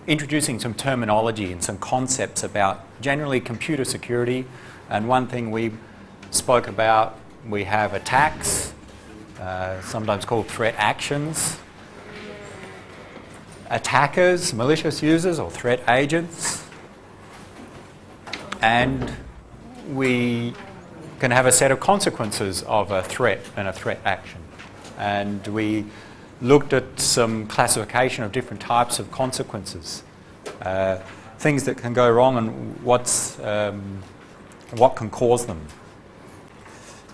introducing some terminology and some concepts about generally computer security. And one thing we spoke about, we have attacks, sometimes called threat actions, attackers, malicious users or threat agents, and we can have a set of consequences of a threat and a threat action. And we looked at some classification of different types of consequences, things that can go wrong and what can cause them.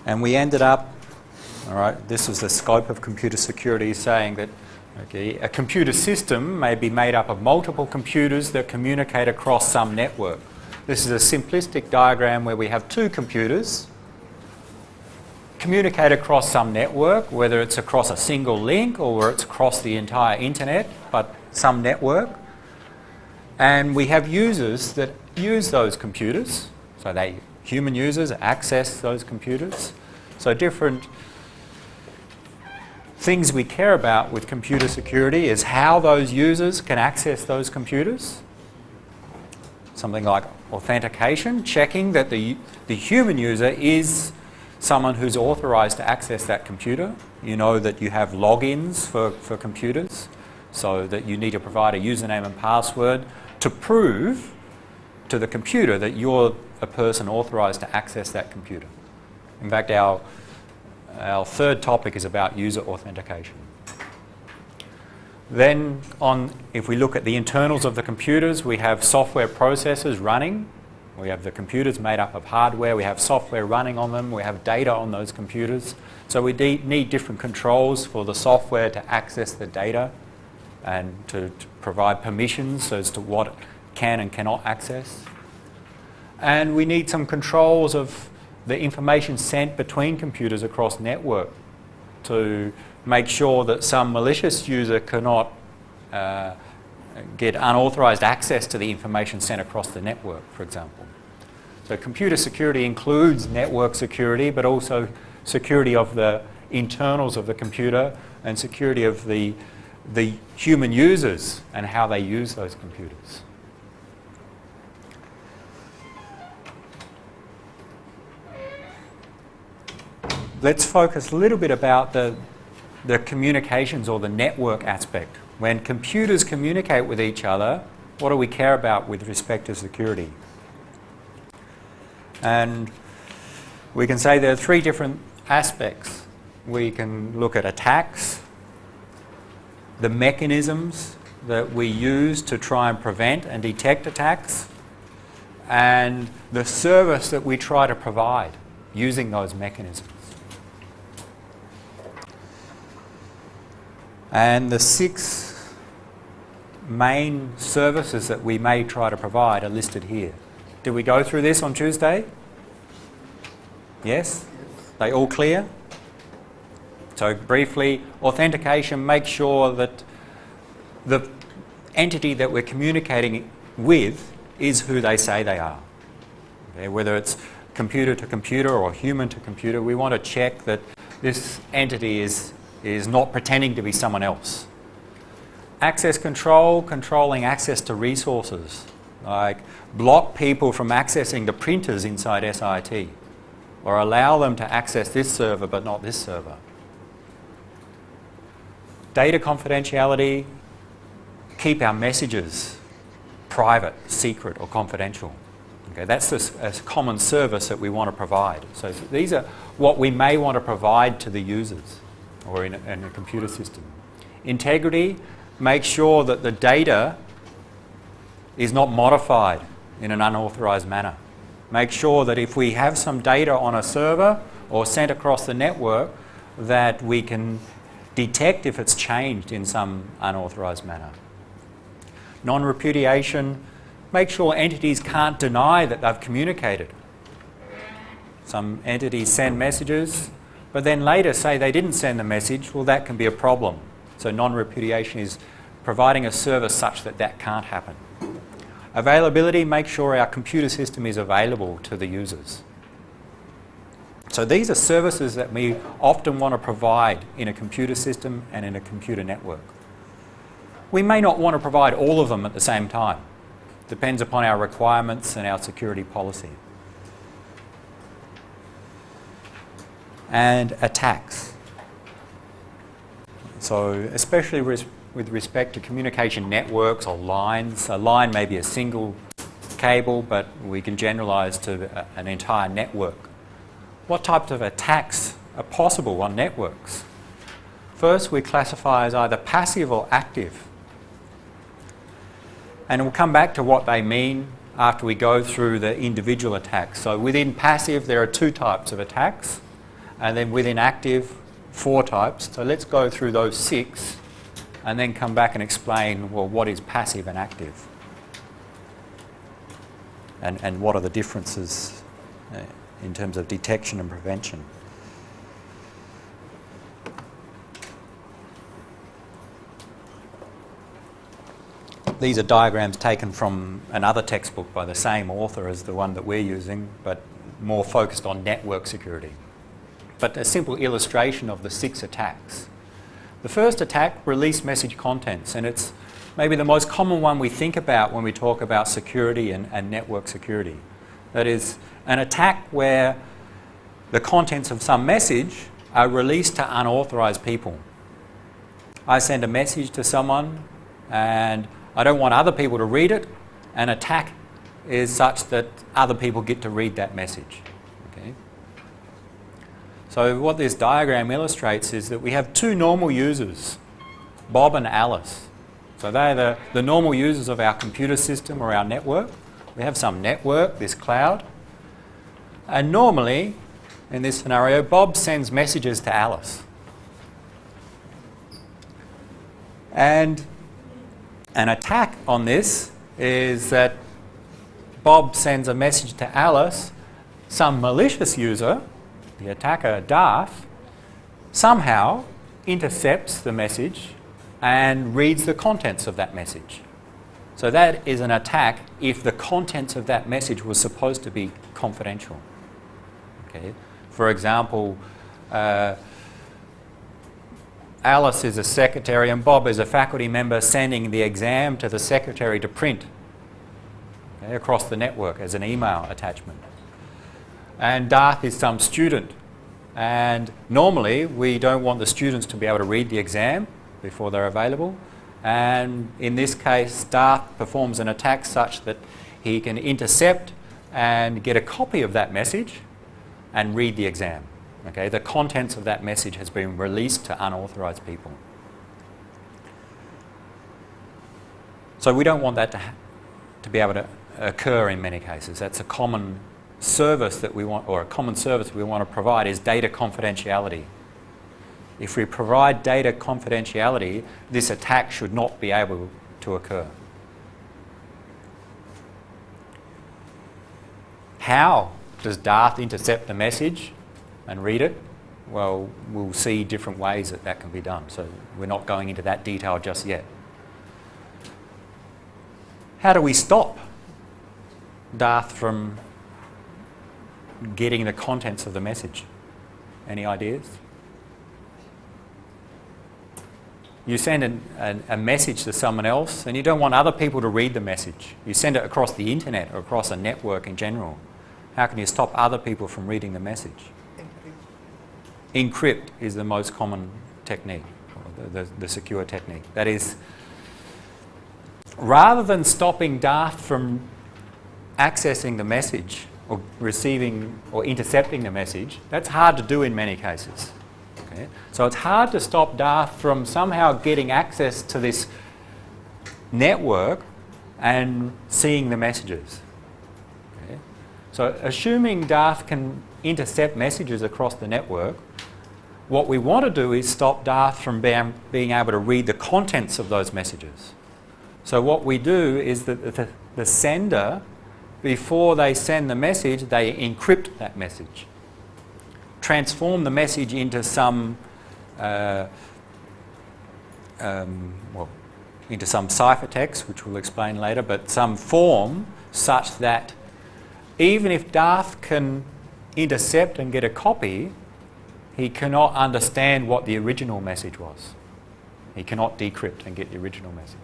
And we ended up, all right, this was the scope of computer security, saying that a computer system may be made up of multiple computers that communicate across some network. This is a simplistic diagram where we have two computers communicate across some network, whether it's across a single link or whether it's across the entire internet, but some network. And we have users that use those computers, so human users access those computers. So different things we care about with computer security is how those users can access those computers. Something like authentication, checking that the human user is someone who's authorized to access that computer. You know that you have logins for computers, so that you need to provide a username and password to prove to the computer that you're a person authorized to access that computer. In fact, our third topic is about user authentication. Then if we look at the internals of the computers, we have software processes running. We have the computers made up of hardware. We have software running on them. We have data on those computers. So we need different controls for the software to access the data and to provide permissions as to what it can and cannot access. And we need some controls of the information sent between computers across network to make sure that some malicious user cannot get unauthorized access to the information sent across the network, for example. So computer security includes network security, but also security of the internals of the computer and security of the human users and how they use those computers. Let's focus a little bit about the communications or the network aspect. When computers communicate with each other, what do we care about with respect to security? And we can say there are three different aspects. We can look at attacks, the mechanisms that we use to try and prevent and detect attacks, and the service that we try to provide using those mechanisms. And the 6 main services that we may try to provide are listed here. Did we go through this on Tuesday? Yes? They all clear? So briefly, authentication makes sure that the entity that we're communicating with is who they say they are. Okay? Whether it's computer to computer or human to computer, we want to check that this entity is not pretending to be someone else. Access control, controlling access to resources, like block people from accessing the printers inside SIT, or allow them to access this server but not this server. Data confidentiality, keep our messages private, secret or confidential. Okay, that's a common service that we want to provide. So these are what we may want to provide to the users or in a computer system. Integrity, make sure that the data is not modified in an unauthorized manner. Make sure that if we have some data on a server or sent across the network, that we can detect if it's changed in some unauthorized manner. Non-repudiation, make sure entities can't deny that they've communicated. Some entities send messages, but then later say they didn't send the message. Well, that can be a problem. So non-repudiation is providing a service such that that can't happen. Availability, make sure our computer system is available to the users. So these are services that we often want to provide in a computer system and in a computer network. We may not want to provide all of them at the same time. Depends upon our requirements and our security policy. And attacks. So especially with respect to communication networks or lines, a line may be a single cable, but we can generalize to an entire network. What types of attacks are possible on networks? First, we classify as either passive or active. And we'll come back to what they mean after we go through the individual attacks. So within passive, there are 2 types of attacks, and then within active, 4 types. So let's go through those 6 and then come back and explain, well, what is passive and active? And what are the differences in terms of detection and prevention? These are diagrams taken from another textbook by the same author as the one that we're using, but more focused on network security. But a simple illustration of the 6 attacks. The first attack, release message contents, and it's maybe the most common one we think about when we talk about security and network security. That is an attack where the contents of some message are released to unauthorized people. I send a message to someone and I don't want other people to read it. An attack is such that other people get to read that message. Okay? So what this diagram illustrates is that we have 2 normal users, Bob and Alice. So they're the normal users of our computer system or our network. We have some network, this cloud. And normally, in this scenario, Bob sends messages to Alice. And an attack on this is that Bob sends a message to Alice. Some malicious user, the attacker Darth, somehow intercepts the message and reads the contents of that message. So that is an attack if the contents of that message was supposed to be confidential. Okay? For example, Alice is a secretary and Bob is a faculty member sending the exam to the secretary to print, okay, across the network as an email attachment. And Darth is some student, and normally we don't want the students to be able to read the exam before they're available, and in this case Darth performs an attack such that he can intercept and get a copy of that message and read the exam. Okay, the contents of that message has been released to unauthorized people. So we don't want that to be able to occur in many cases. That's a common service that we want, or a common service we want to provide is data confidentiality. If we provide data confidentiality, this attack should not be able to occur. How does Darth intercept the message and read it? Well, we'll see different ways that that can be done. So we're not going into that detail just yet. How do we stop Darth from getting the contents of the message? Any ideas? You send a message to someone else and you don't want other people to read the message. You send it across the internet or across a network in general. How can you stop other people from reading the message? Encrypt is the most common technique, the secure technique. That is, rather than stopping Darth from accessing the message or receiving or intercepting the message, that's hard to do in many cases. Okay? So it's hard to stop Darth from somehow getting access to this network and seeing the messages. Okay? So assuming Darth can intercept messages across the network, what we want to do is stop Darth from being able to read the contents of those messages. So what we do is that the sender, before they send the message, they encrypt that message, transform the message into some into some ciphertext, which we'll explain later, but some form such that even if Darth can intercept and get a copy, he cannot understand what the original message was. He cannot decrypt and get the original message.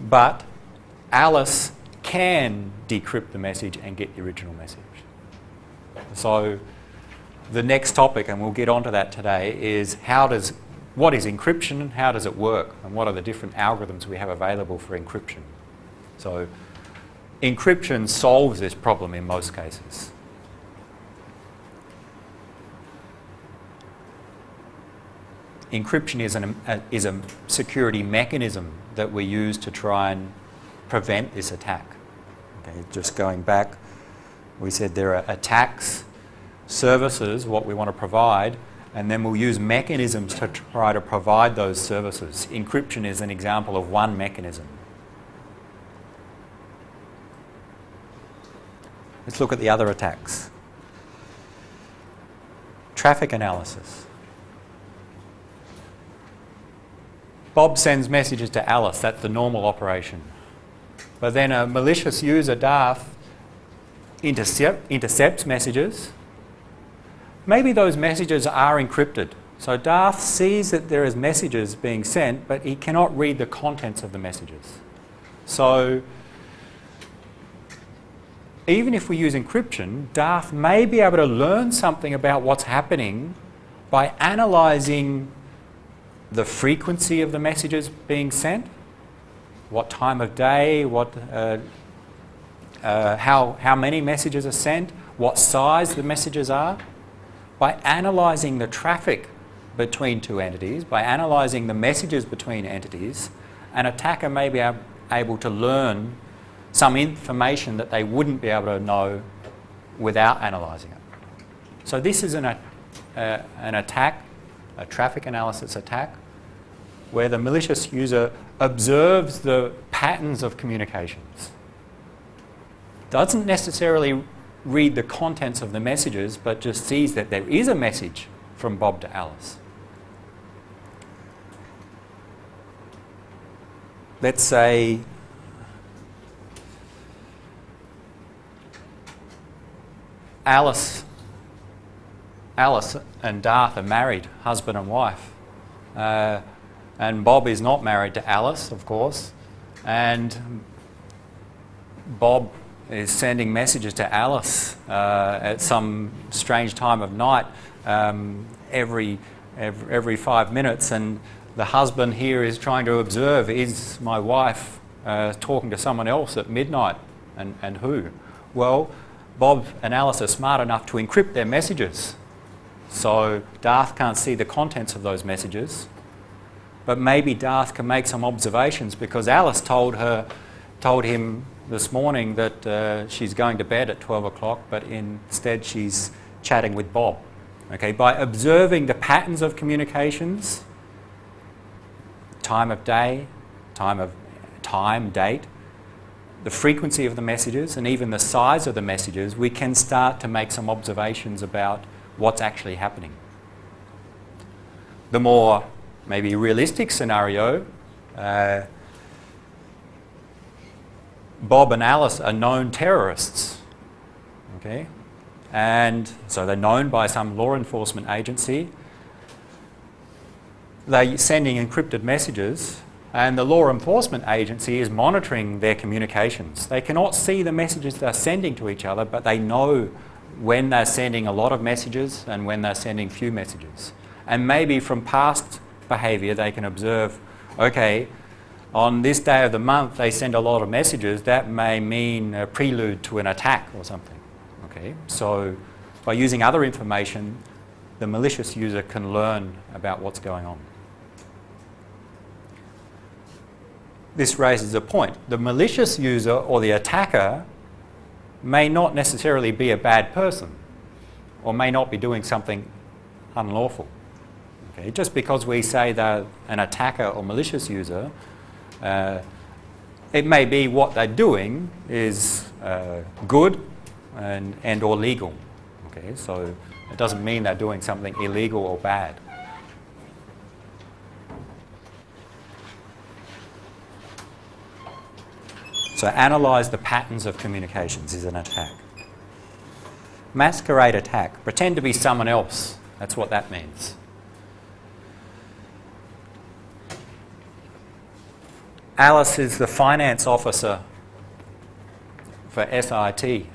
But Alice can decrypt the message and get the original message. So the next topic, and we'll get onto that today, is what is encryption and how does it work, and what are the different algorithms we have available for encryption. So encryption solves this problem in most cases. Encryption is a security mechanism that we use to try and prevent this attack. Okay, just going back, we said there are attacks, services, what we want to provide, and then we'll use mechanisms to try to provide those services. Encryption is an example of one mechanism. Let's look at the other attacks. Traffic analysis. Bob sends messages to Alice, that's the normal operation. But then a malicious user, Darth, intercepts messages. Maybe those messages are encrypted. So Darth sees that there is messages being sent, but he cannot read the contents of the messages. So even if we use encryption, Darth may be able to learn something about what's happening by analysing the frequency of the messages being sent, what time of day, how many messages are sent, what size the messages are. By analysing the traffic between two entities, by analysing the messages between entities, an attacker may be able to learn some information that they wouldn't be able to know without analysing it. So this is an attack, a traffic analysis attack, where the malicious user observes the patterns of communications. Doesn't necessarily read the contents of the messages, but just sees that there is a message from Bob to Alice. Let's say Alice and Darth are married, husband and wife. And Bob is not married to Alice, of course. And Bob is sending messages to Alice at some strange time of night every 5 minutes. And the husband here is trying to observe, is my wife talking to someone else at midnight? And who? Well, Bob and Alice are smart enough to encrypt their messages. So Darth can't see the contents of those messages. But maybe Darth can make some observations because Alice told him this morning that she's going to bed at 12 o'clock, but instead she's chatting with Bob. Okay, by observing the patterns of communications, time of day, date, the frequency of the messages, and even the size of the messages, we can start to make some observations about what's actually happening. The more maybe realistic scenario, Bob and Alice are known terrorists, okay? And so they're known by some law enforcement agency. They're sending encrypted messages, and the law enforcement agency is monitoring their communications. They cannot see the messages they're sending to each other, but they know when they're sending a lot of messages and when they're sending few messages. And maybe from past behaviour they can observe, okay, on this day of the month they send a lot of messages, that may mean a prelude to an attack or something. Okay, so by using other information, the malicious user can learn about what's going on. This raises a point. The malicious user or the attacker may not necessarily be a bad person or may not be doing something unlawful. Okay? Just because we say they're an attacker or malicious user, it may be what they're doing is good and or legal. Okay? So it doesn't mean they're doing something illegal or bad. So analyse the patterns of communications is an attack. Masquerade attack. Pretend to be someone else. That's what that means. Alice is the finance officer for SIT.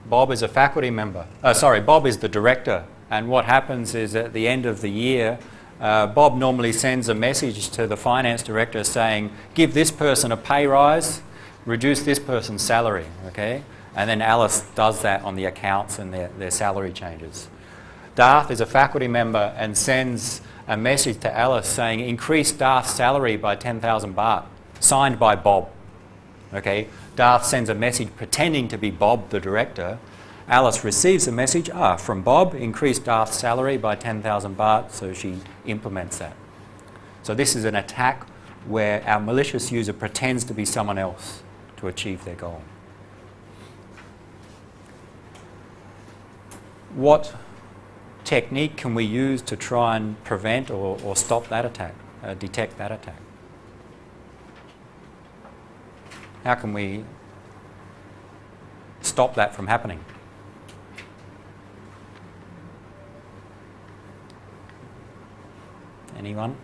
Bob is a faculty member. Bob is the director. And what happens is at the end of the year, Bob normally sends a message to the finance director saying, give this person a pay rise, reduce this person's salary, okay? And then Alice does that on the accounts and their salary changes. Darth is a faculty member and sends a message to Alice saying, increase Darth's salary by 10,000 baht, signed by Bob, okay? Darth sends a message pretending to be Bob, the director. Alice receives a message from Bob, increase Darth's salary by 10,000 baht, so she implements that. So this is an attack where our malicious user pretends to be someone else to achieve their goal. What technique can we use to try and prevent or stop that attack, detect that attack? How can we stop that from happening? Anyone?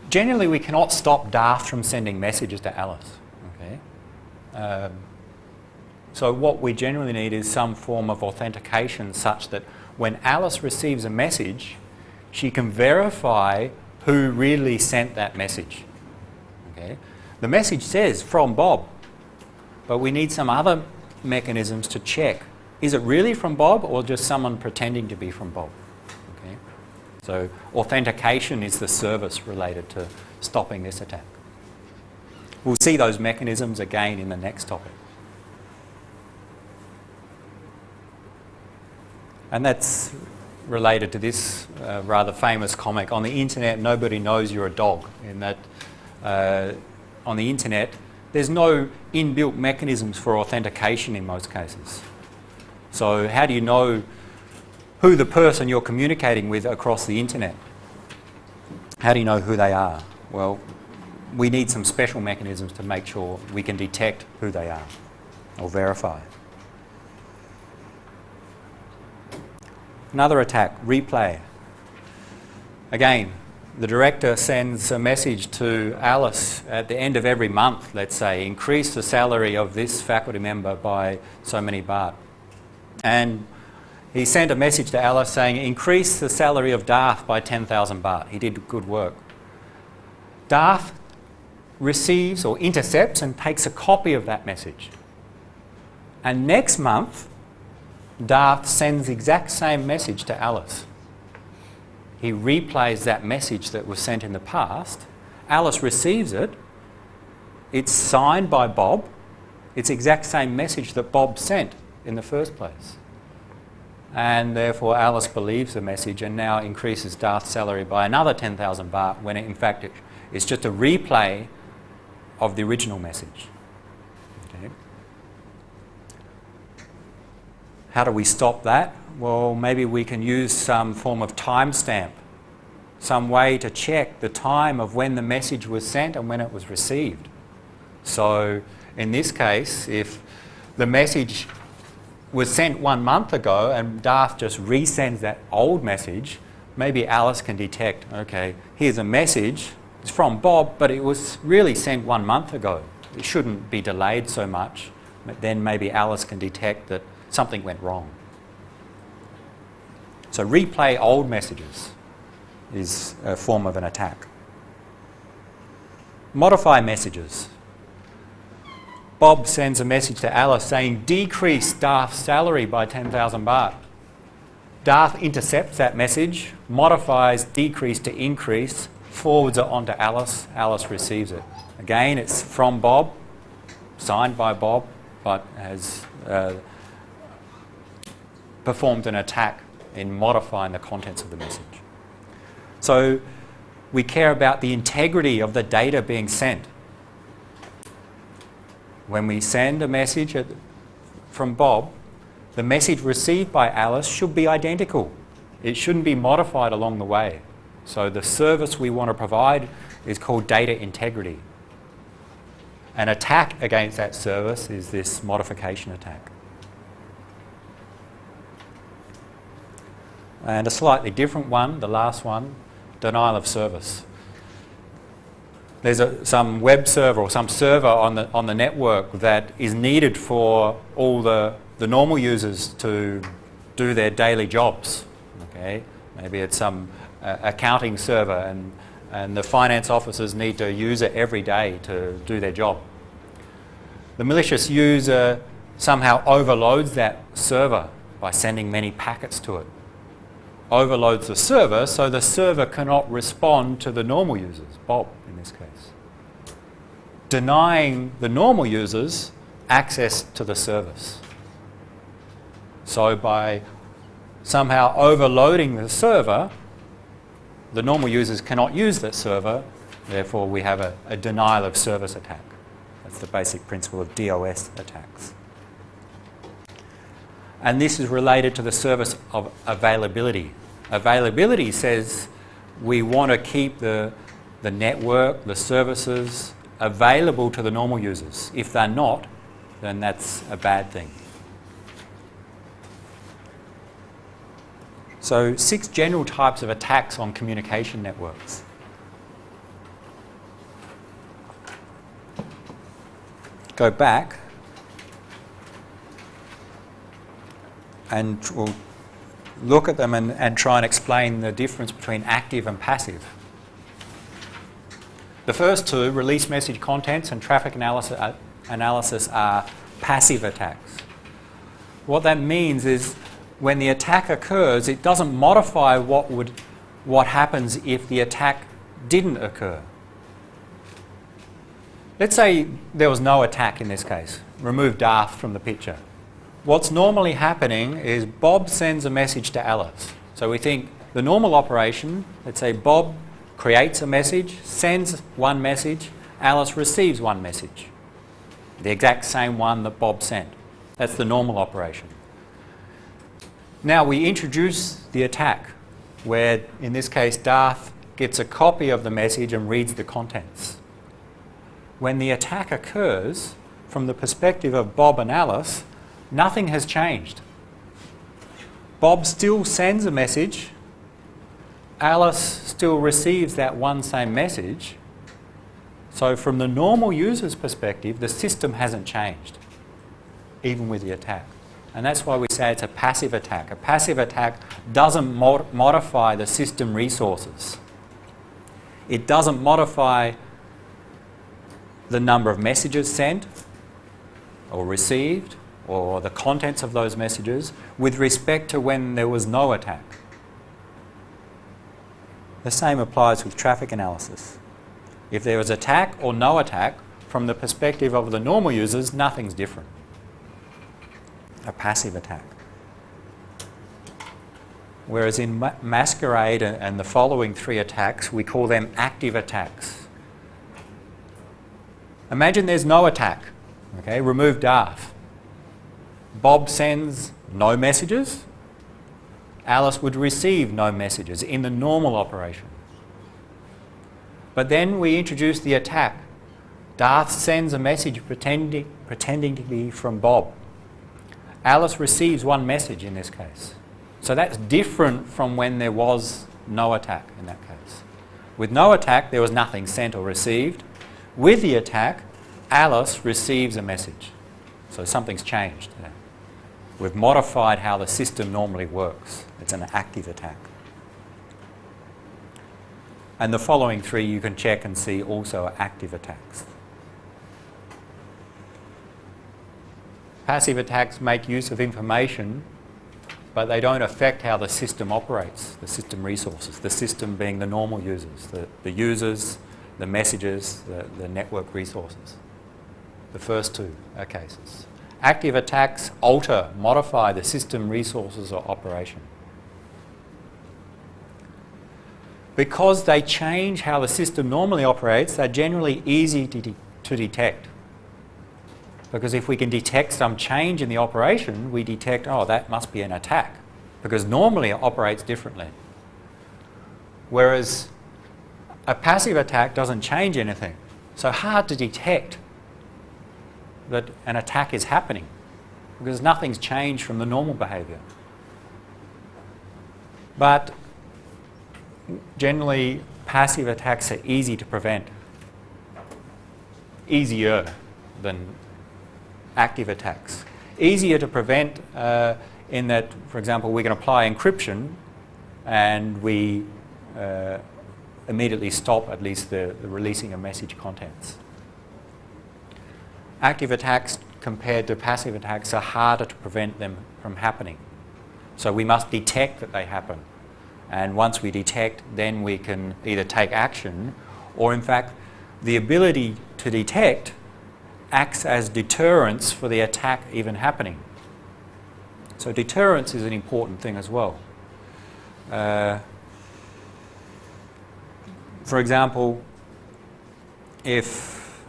Generally we cannot stop Darth from sending messages to Alice, okay? So what we generally need is some form of authentication such that when Alice receives a message, she can verify who really sent that message, okay? The message says from Bob, but we need some other mechanisms to check. Is it really from Bob or just someone pretending to be from Bob? Okay. So authentication is the service related to stopping this attack. We'll see those mechanisms again in the next topic. And that's related to this rather famous comic. On the internet, nobody knows you're a dog. In that on the internet, there's no inbuilt mechanisms for authentication in most cases. So how do you know who the person you're communicating with across the internet? How do you know who they are? Well, we need some special mechanisms to make sure we can detect who they are or verify. Another attack, replay. Again, the director sends a message to Alice at the end of every month, let's say, increase the salary of this faculty member by so many baht. And he sent a message to Alice saying, increase the salary of Darth by 10,000 baht. He did good work. Darth receives or intercepts and takes a copy of that message. And next month, Darth sends the exact same message to Alice. He replays that message that was sent in the past. Alice receives it. It's signed by Bob. It's the exact same message that Bob sent in the first place. And therefore Alice believes the message and now increases Darth's salary by another 10,000 baht when in fact it's just a replay of the original message. Okay. How do we stop that? Well, maybe we can use some form of timestamp, some way to check the time of when the message was sent and when it was received. So in this case, if the message was sent 1 month ago and Darth just resends that old message, maybe Alice can detect, okay, here's a message, it's from Bob, but it was really sent 1 month ago. It shouldn't be delayed so much. But then maybe Alice can detect that something went wrong. So replay old messages is a form of an attack. Modify messages. Bob sends a message to Alice saying, decrease Darth's salary by 10,000 baht. Darth intercepts that message, modifies decrease to increase, forwards it on to Alice. Alice receives it. Again, it's from Bob, signed by Bob, but has performed an attack in modifying the contents of the message. So we care about the integrity of the data being sent. When we send a message from Bob, the message received by Alice should be identical. It shouldn't be modified along the way. So the service we want to provide is called data integrity. An attack against that service is this modification attack. And a slightly different one, the last one, denial of service. There's some web server or some server on the network that is needed for all the normal users to do their daily jobs. Okay, maybe it's some accounting server, and the finance officers need to use it every day to do their job. The malicious user somehow overloads that server by sending many packets to it. Overloads the server so the server cannot respond to the normal users, Bob in this case. Denying the normal users access to the service. So by somehow overloading the server, the normal users cannot use that server, therefore we have a denial of service attack. That's the basic principle of DOS attacks. And this is related to the service of availability. Availability says we want to keep the network, the services available to the normal users. If they're not, then that's a bad thing. So 6 general types of attacks on communication networks. Go back and we'll look at them and try and explain the difference between active and passive. The first two, release message contents and traffic analysis, are passive attacks. What that means is when the attack occurs, it doesn't modify what happens if the attack didn't occur. Let's say there was no attack in this case. Remove Darth from the picture. What's normally happening is Bob sends a message to Alice. So we think the normal operation, let's say Bob creates a message, sends one message, Alice receives one message. The exact same one that Bob sent. That's the normal operation. Now we introduce the attack, where in this case Darth gets a copy of the message and reads the contents. When the attack occurs, from the perspective of Bob and Alice, nothing has changed. Bob still sends a message, Alice still receives that one same message. So from the normal user's perspective, the system hasn't changed, even with the attack. And that's why we say it's a passive attack. A passive attack doesn't modify the system resources. It doesn't modify the number of messages sent or received or the contents of those messages with respect to when there was no attack. The same applies with traffic analysis. If there was attack or no attack, from the perspective of the normal users, nothing's different. A passive attack. Whereas in Masquerade and the following 3 attacks, we call them active attacks. Imagine there's no attack. Okay, remove Darth. Bob sends no messages. Alice would receive no messages in the normal operation. But then we introduce the attack. Darth sends a message pretending to be from Bob. Alice receives one message in this case. So that's different from when there was no attack in that case. With no attack, there was nothing sent or received. With the attack, Alice receives a message. So something's changed there. We've modified how the system normally works. It's an active attack. And the following 3 you can check and see also are active attacks. Passive attacks make use of information, but they don't affect how the system operates, the system resources, the system being the normal users, the users, the messages, the network resources. The first 2 are cases. Active attacks alter, modify the system resources or operation. Because they change how the system normally operates, they're generally easy to detect. Because if we can detect some change in the operation, we detect, oh, that must be an attack. Because normally it operates differently. Whereas a passive attack doesn't change anything. So hard to detect that an attack is happening because nothing's changed from the normal behaviour. But generally, passive attacks are easy to prevent. Easier than active attacks. Easier to prevent in that, for example, we can apply encryption and we immediately stop at least the releasing of message contents. Active attacks compared to passive attacks are harder to prevent them from happening. So we must detect that they happen. And once we detect, then we can either take action or, in fact, the ability to detect acts as deterrence for the attack even happening. So deterrence is an important thing as well. For example, if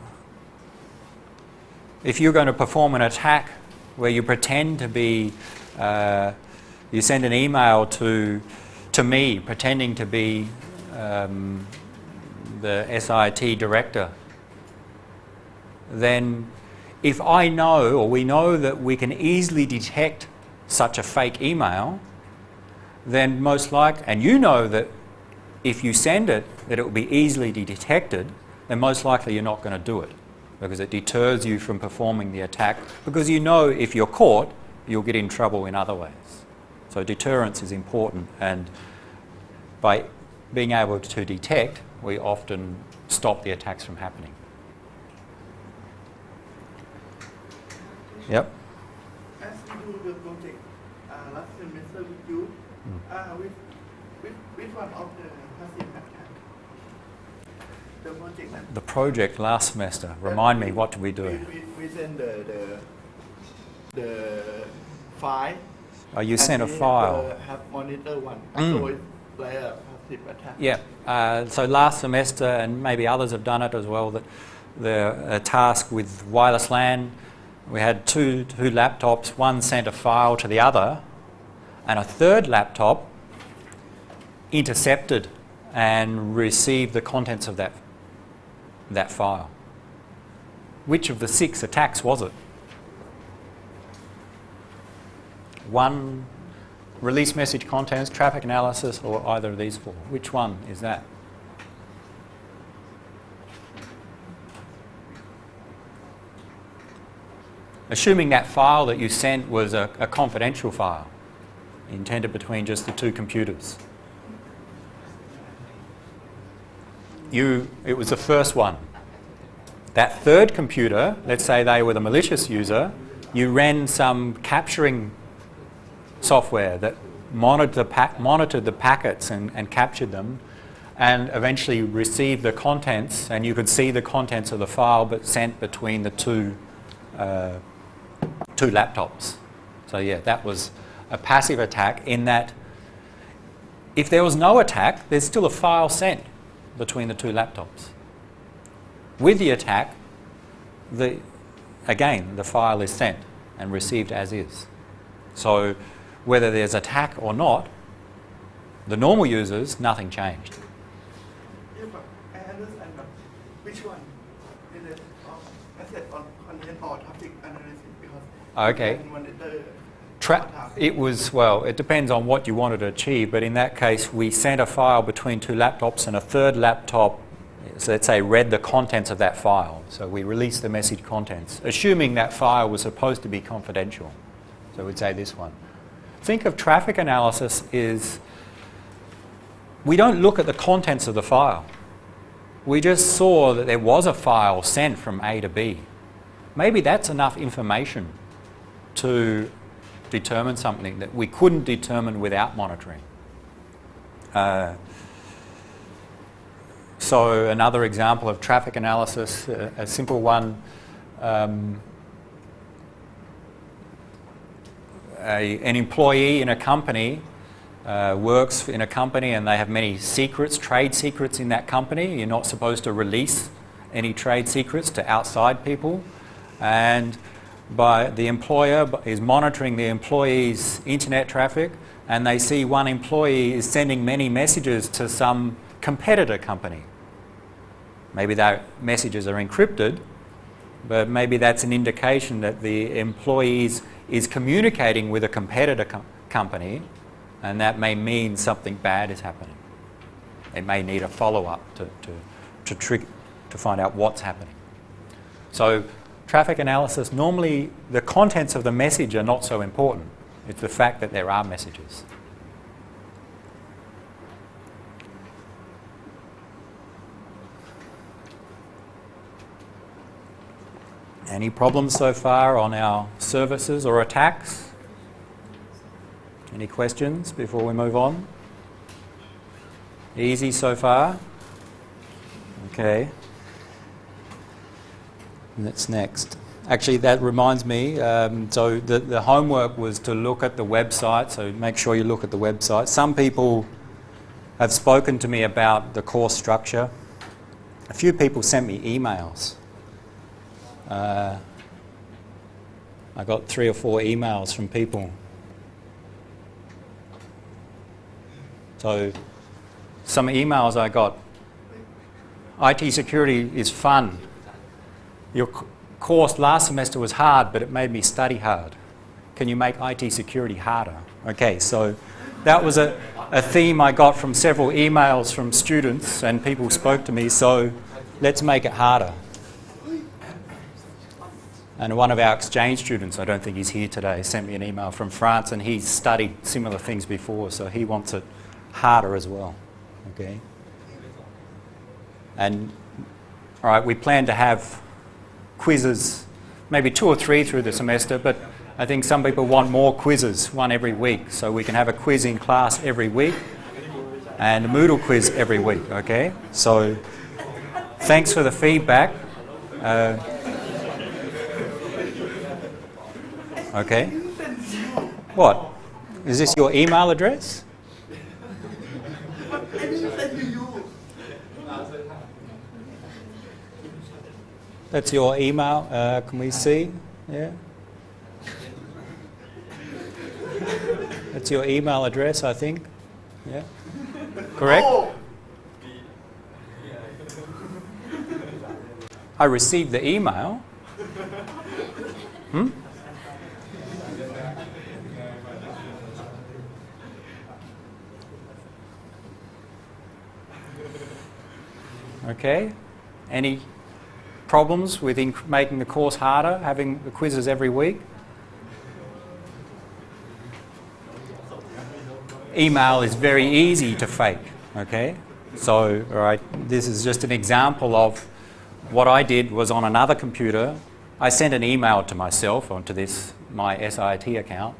you're going to perform an attack where you pretend to be, you send an email to me pretending to be the SIT director, then if I know, or we know that we can easily detect such a fake email, then most likely, and you know that if you send it, that it will be easily detected, then most likely you're not going to do it because it deters you from performing the attack because you know if you're caught, you'll get in trouble in other ways. So deterrence is important, and by being able to detect, we often stop the attacks from happening. Yep. As you do the project last semester with you, which one of the passive attack? The project. The project last semester. Remind me, what did we do? We send the file. Oh, you sent a file. Have monitor one. So it's like a passive attack. Yeah. So last semester, and maybe others have done it as well, that the task with wireless LAN, we had two laptops. One sent a file to the other, and a third laptop intercepted and received the contents of that file. Which of the 6 attacks was it? One, release message contents, traffic analysis, or either of these 4? Which one is that? Assuming that file that you sent was a confidential file, intended between just the 2 computers. It was the first one. That third computer, let's say they were the malicious user, you ran some capturing software that monitored the packets and captured them, and eventually received the contents, and you could see the contents of the file but sent between the two laptops. So yeah, that was a passive attack in that if there was no attack, there's still a file sent between the 2 laptops. With the attack, again, the file is sent and received as is. So whether there's attack or not, the normal users, nothing changed. Yeah, but I understand, but which one is it? Asset on content or traffic analysis? Because Okay. monitor. It was, well, it depends on what you wanted to achieve, but in that case, we sent a file between 2 laptops, and a third laptop, so let's say, read the contents of that file. So we released the message contents, assuming that file was supposed to be confidential. So we'd say this one. Think of traffic analysis is, we don't look at the contents of the file. We just saw that there was a file sent from A to B. Maybe that's enough information to determine something that we couldn't determine without monitoring. So another example of traffic analysis, a simple one, an employee in a company works in a company and they have many secrets, trade secrets in that company. You're not supposed to release any trade secrets to outside people. And by the employer is monitoring the employee's internet traffic, and they see one employee is sending many messages to some competitor company. Maybe their messages are encrypted, but maybe that's an indication that the employee is communicating with a competitor company and that may mean something bad is happening. It may need a follow-up to find out what's happening. So traffic analysis, normally the contents of the message are not so important. It's the fact that there are messages. Any problems so far on our services or attacks? Any questions before we move on? Easy so far? Okay. That's next. Actually, that reminds me, so the homework was to look at the website, so make sure you look at the website. Some people have spoken to me about the course structure. A few people sent me emails. I got 3 or 4 emails from people. So some emails I got. IT security is fun. Your course last semester was hard, but it made me study hard. Can you make IT security harder? Okay, so that was a theme I got from several emails from students, and people spoke to me, so let's make it harder. And one of our exchange students, I don't think he's here today, sent me an email from France, and he's studied similar things before, so he wants it harder as well. Okay. And all right, we plan to have quizzes, maybe 2 or 3 through the semester, but I think some people want more quizzes, 1 every week, so we can have a quiz in class every week and a Moodle quiz every week. Okay. So thanks for the feedback. Okay. What? Is this your email address? I didn't send you. That's your email. Can we see? Yeah. That's your email address, I think. Yeah. Correct? Oh. I received the email. Okay. Any problems with making the course harder, having the quizzes every week? Email is very easy to fake. Okay. So, all right, this is just an example of what I did was on another computer. I sent an email to myself onto my SIT account,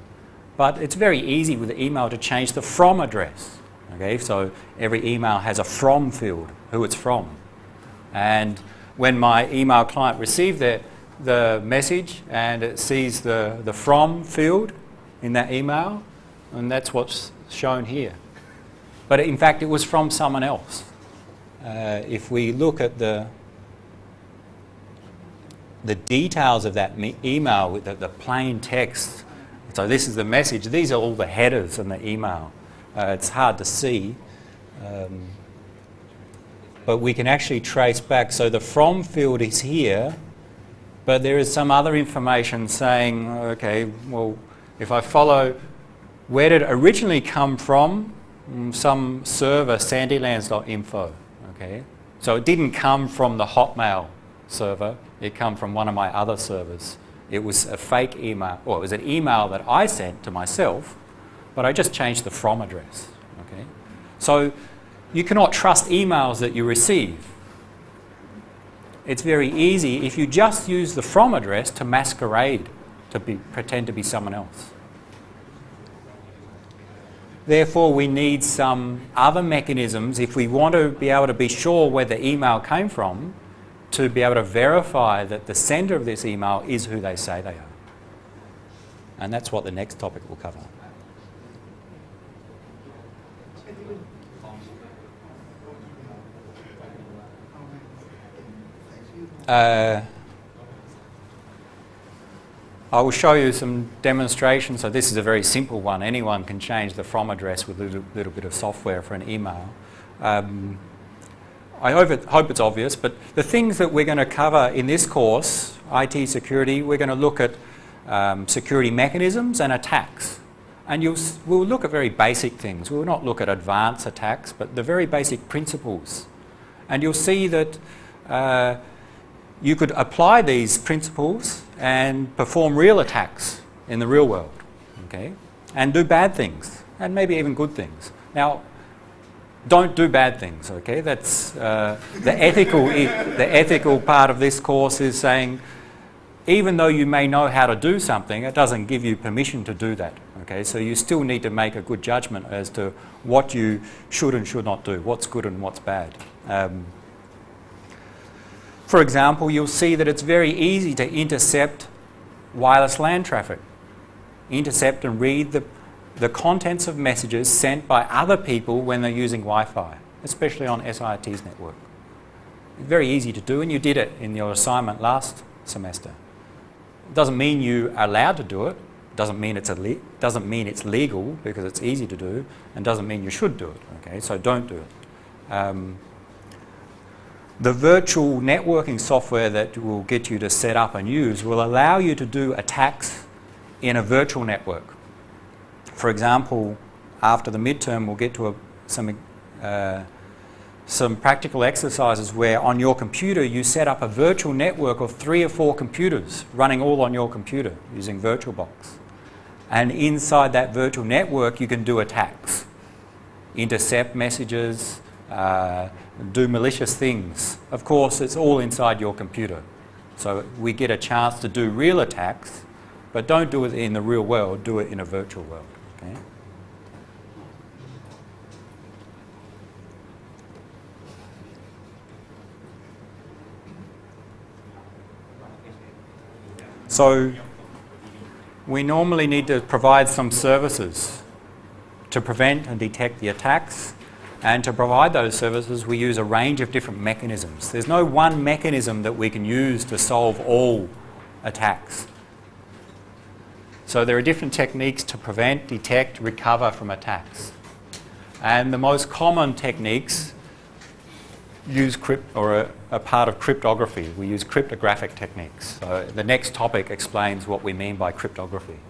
but it's very easy with the email to change the from address. Okay, so every email has a from field, who it's from. And when my email client received the message and it sees the from field in that email, and that's what's shown here. But in fact, it was from someone else. If we look at the details of that email with the plain text, so this is the message, these are all the headers in the email. It's hard to see, but we can actually trace back. So the from field is here, but there is some other information saying, okay, well, if I follow, where did it originally come from? Some server, sandylands.info, okay? So it didn't come from the Hotmail server, it came from one of my other servers. It was a fake email, or it was an email that I sent to myself, but I just changed the from address, okay? So you cannot trust emails that you receive. It's very easy if you just use the from address to masquerade, to pretend to be someone else. Therefore, we need some other mechanisms if we want to be able to be sure where the email came from, to be able to verify that the sender of this email is who they say they are. And that's what the next topic will cover. I will show you some demonstrations. So this is a very simple one. Anyone can change the from address with a little bit of software for an email. I hope it's obvious, but the things that we're going to cover in this course, IT security, we're going to look at security mechanisms and attacks. And we'll look at very basic things. We'll not look at advanced attacks, but the very basic principles. And you'll see that you could apply these principles and perform real attacks in the real world, okay? And do bad things, and maybe even good things. Now, don't do bad things, okay? That's the ethical part of this course is saying, even though you may know how to do something, it doesn't give you permission to do that, okay? So you still need to make a good judgment as to what you should and should not do, what's good and what's bad. For example, you'll see that it's very easy to intercept wireless LAN traffic. Intercept and read the contents of messages sent by other people when they're using Wi-Fi, especially on SIT's network. Very easy to do, and you did it in your assignment last semester. It doesn't mean you are allowed to do it. Doesn't mean it's legal because it's easy to do, and doesn't mean you should do it. Okay, so don't do it. The virtual networking software that will get you to set up and use will allow you to do attacks in a virtual network. For example, after the midterm, we'll get to some practical exercises where on your computer you set up a virtual network of 3 or 4 computers running all on your computer using VirtualBox. And inside that virtual network you can do attacks, intercept messages, do malicious things. Of course, it's all inside your computer. So we get a chance to do real attacks, but don't do it in the real world, do it in a virtual world. Okay? So we normally need to provide some services to prevent and detect the attacks. And to provide those services, we use a range of different mechanisms. There's no one mechanism that we can use to solve all attacks. So there are different techniques to prevent, detect, recover from attacks. And the most common techniques use a part of cryptography. We use cryptographic techniques. So the next topic explains what we mean by cryptography.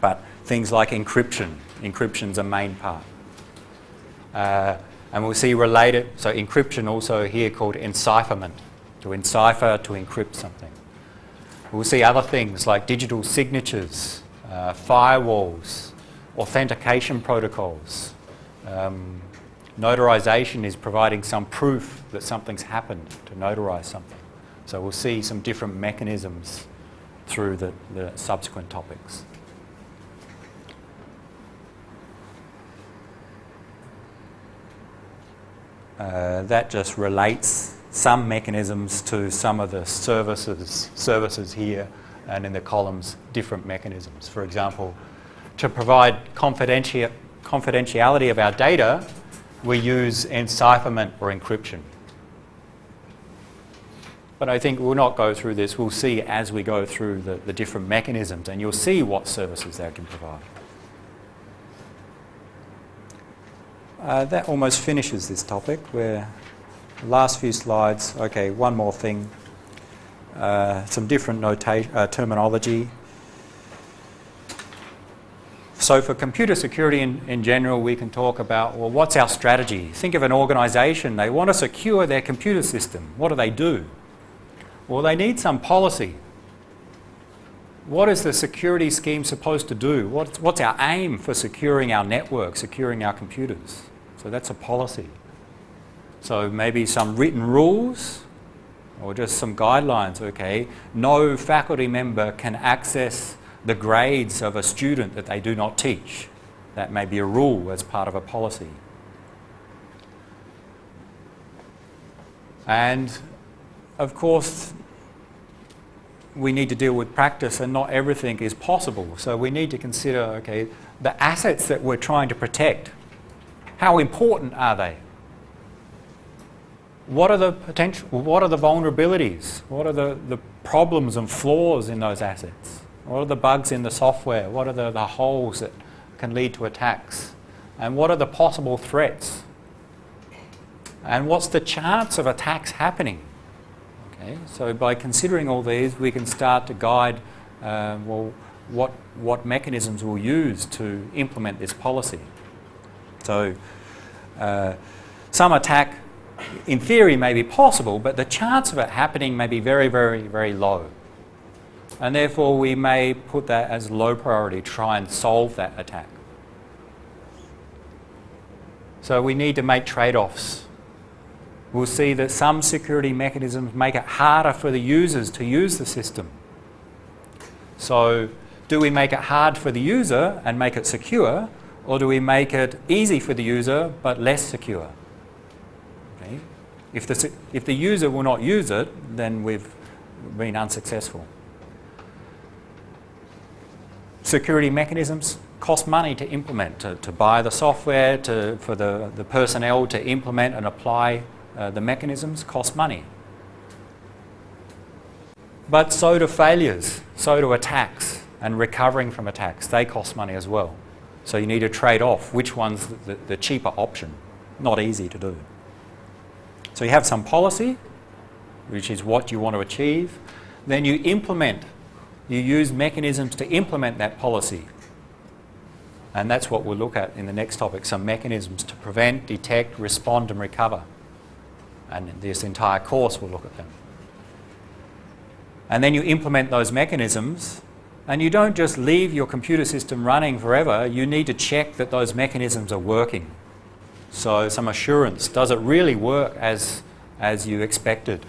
But things like encryption. Encryption's a main part. And we'll see related, so encryption also here called encipherment, to encipher, to encrypt something. We'll see other things like digital signatures, firewalls, authentication protocols. Notarization is providing some proof that something's happened, to notarize something. So we'll see some different mechanisms through the subsequent topics. That just relates some mechanisms to some of the services here, and in the columns, different mechanisms. For example, to provide confidentiality of our data, we use encipherment or encryption. But I think we'll not go through this. We'll see as we go through the different mechanisms, and you'll see what services they can provide. That almost finishes this topic. Where the last few slides. Okay, one more thing. Some different terminology. So for computer security in general, we can talk about, well, what's our strategy? Think of an organisation. They want to secure their computer system. What do? Well, they need some policy. What is the security scheme supposed to do? What's our aim for securing our network, securing our computers? So that's a policy. So maybe some written rules or just some guidelines, okay? No faculty member can access the grades of a student that they do not teach. That may be a rule as part of a policy. And of course, we need to deal with practice, and not everything is possible. So we need to consider, okay, the assets that we're trying to protect. How important are they? What are the vulnerabilities? What are the problems and flaws in those assets? What are the bugs in the software? What are the holes that can lead to attacks? And what are the possible threats? And what's the chance of attacks happening? Okay, so by considering all these, we can start to guide, what mechanisms we'll use to implement this policy. So some attack in theory may be possible, but the chance of it happening may be very, very, very low. And therefore we may put that as low priority, try and solve that attack. So we need to make trade-offs. We'll see that some security mechanisms make it harder for the users to use the system. So do we make it hard for the user and make it secure, or do we make it easy for the user but less secure? Okay. If the user will not use it, then we've been unsuccessful. Security mechanisms cost money to implement, to buy the software, for the personnel to implement and apply the mechanisms cost money. But so do failures, so do attacks and recovering from attacks. They cost money as well. So you need to trade off which one's the cheaper option. Not easy to do. So you have some policy, which is what you want to achieve. Then you implement. You use mechanisms to implement that policy. And that's what we'll look at in the next topic, some mechanisms to prevent, detect, respond and recover. And in this entire course we'll look at them. And then you implement those mechanisms, and you don't just leave your computer system running forever, you need to check that those mechanisms are working. So some assurance, does it really work as you expected?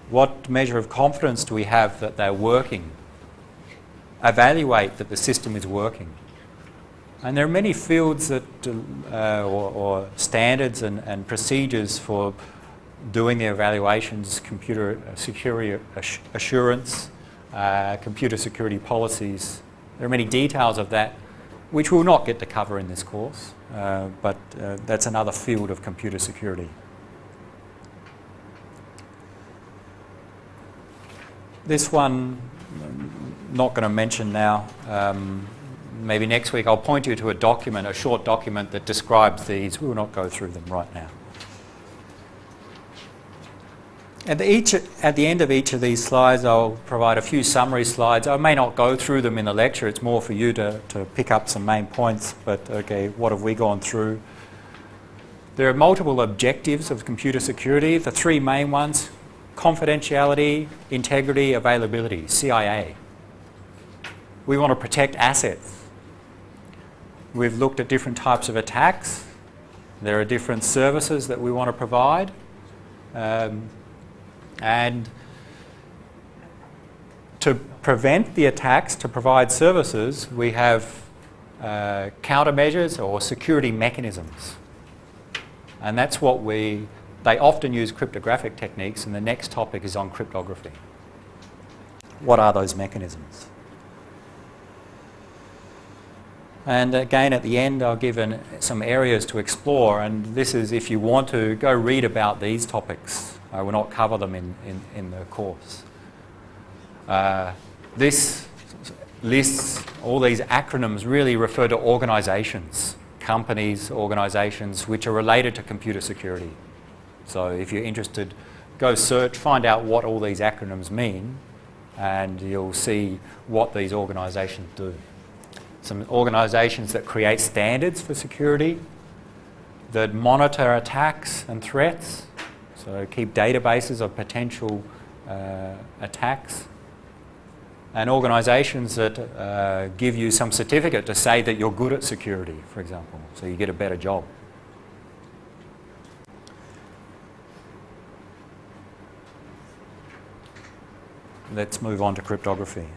What measure of confidence do we have that they're working? Evaluate that the system is working. And there are many fields that, or standards and procedures for doing the evaluations, computer security assurance, computer security policies. There are many details of that which we'll not get to cover in this course, but that's another field of computer security. This one, not going to mention now. Maybe next week I'll point you to a document, a short document that describes these. We will not go through them right now. At the end of each of these slides, I'll provide a few summary slides. I may not go through them in the lecture. It's more for you to pick up some main points. But okay, what have we gone through? There are multiple objectives of computer security. The three main ones: confidentiality, integrity, availability, CIA. We want to protect assets. We've looked at different types of attacks. There are different services that we want to provide. And to prevent the attacks, to provide services, we have countermeasures or security mechanisms. And that's what they often use cryptographic techniques, and the next topic is on cryptography. What are those mechanisms? And again, at the end, I'll give some areas to explore, and this is if you want to go read about these topics. I will not cover them in the course. This lists all these acronyms really refer to organisations, companies, organisations which are related to computer security. So if you're interested, go search, find out what all these acronyms mean, and you'll see what these organisations do. Some organisations that create standards for security, that monitor attacks and threats, so keep databases of potential attacks, and organisations that give you some certificate to say that you're good at security, for example, so you get a better job. Let's move on to cryptography.